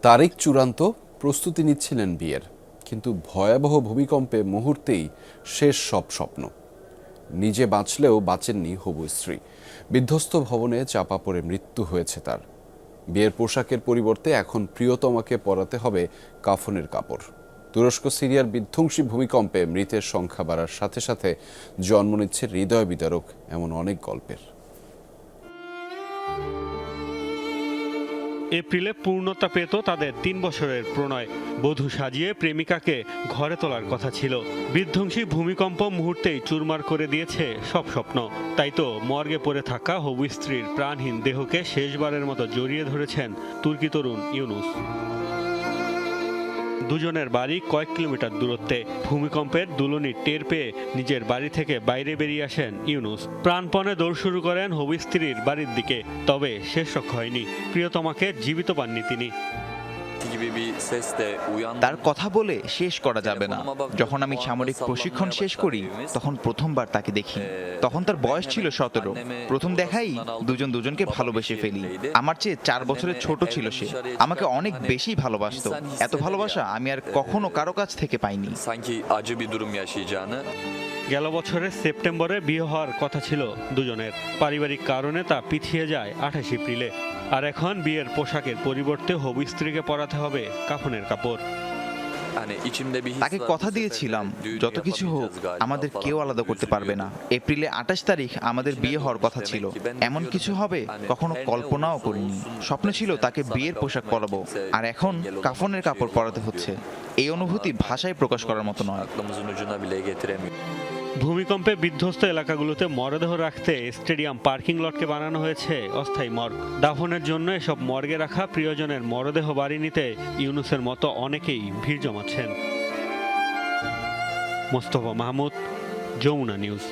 তারিখ চূড়ান্ত, প্রস্তুতি নিচ্ছিলেন বিয়ের, কিন্তু ভয়াবহ ভূমিকম্পে মুহূর্তেই শেষ সব স্বপ্ন। নিজে বাঁচলেও বাঁচেননি হবু স্ত্রী। বিধ্বস্ত ভবনে চাপা পড়ে মৃত্যু হয়েছে তার। বিয়ের পোশাকের পরিবর্তে এখন প্রিয়তমাকে পরাতে হবে কাফনের কাপড়। তুরস্ক সিরিয়ার বিধ্বংসী ভূমিকম্পে মৃতের সংখ্যা বাড়ার সাথে সাথে জন্ম নিচ্ছে হৃদয় বিদারক এমন অনেক গল্পের। এপ্রিলে পূর্ণতা পেত তাদের ৩ বছরের প্রণয়। বধূ সাজিয়ে প্রেমিকাকে ঘরে তোলার কথা ছিল। বিধ্বংসী ভূমিকম্প মুহূর্তেই চুরমার করে দিয়েছে সব স্বপ্ন। তাই তো মর্গে পড়ে থাকা হবু স্ত্রীর প্রাণহীন দেহকে শেষবারের মতো জড়িয়ে ধরেছেন তুর্কি তরুণ ইউনুস। দুজনের বাড়ি কয়েক কিলোমিটার দূরত্বে। ভূমিকম্পের দুলনি টের পেয়ে নিজের বাড়ি থেকে বাইরে বেরিয়ে আসেন ইউনুস। প্রাণপণে দৌড় শুরু করেন হবু স্ত্রীর বাড়ির দিকে। তবে শেষ রক্ষা হয়নি, প্রিয়তমাকে জীবিত পাননি তিনি। তার কথা বলে শেষ করা যাবে না। যখন আমি সামরিক প্রশিক্ষণ শেষ করি তখন প্রথমবার তাকে দেখি। তখন তার বয়স ছিল 17। প্রথম দেখাই দুজন দুজনকে ভালোবেসে ফেলি। আমার চেয়ে 4 বছরের ছোট ছিল সে। আমাকে অনেক বেশি ভালোবাসতো। এত ভালোবাসা আমি আর কখনো কারো কাছ থেকে পাইনি। গেল বছরের সেপ্টেম্বরে বিয়ে হওয়ার কথা ছিল দুজনের। পারিবারিক কারণে তা পিছিয়ে যায় 28 এপ্রিলে। আর এখন বিয়ের পোশাকের পরিবর্তে হবু স্ত্রীকে পরাতে হবে কাফনের কাপড়। তাকে কথা দিয়েছিলাম, যত কিছু হোক আমাদের কেউ আলাদা করতে পারবে না। এপ্রিলে 28 তারিখ আমাদের বিয়ে হওয়ার কথা ছিল। এমন কিছু হবে কখনো কল্পনাও করিনি। স্বপ্ন ছিল তাকে বিয়ের পোশাক পরাবো, আর এখন কাফনের কাপড় পরাতে হচ্ছে। এই অনুভূতি ভাষায় প্রকাশ করার মতো নয়। ভূমিকম্পে বিধ্বস্ত এলাকাগুলোতে মরদেহ রাখতে স্টেডিয়াম পার্কিং লটকে বানানো হয়েছে অস্থায়ী মর্গ। দাফনের জন্য এসব মর্গে রাখা প্রিয়জনের মরদেহ বাড়ি নিতে ইউনুসের মতো অনেকেই ভিড় জমাচ্ছেন। মোস্তফা মাহমুদ, যমুনা নিউজ।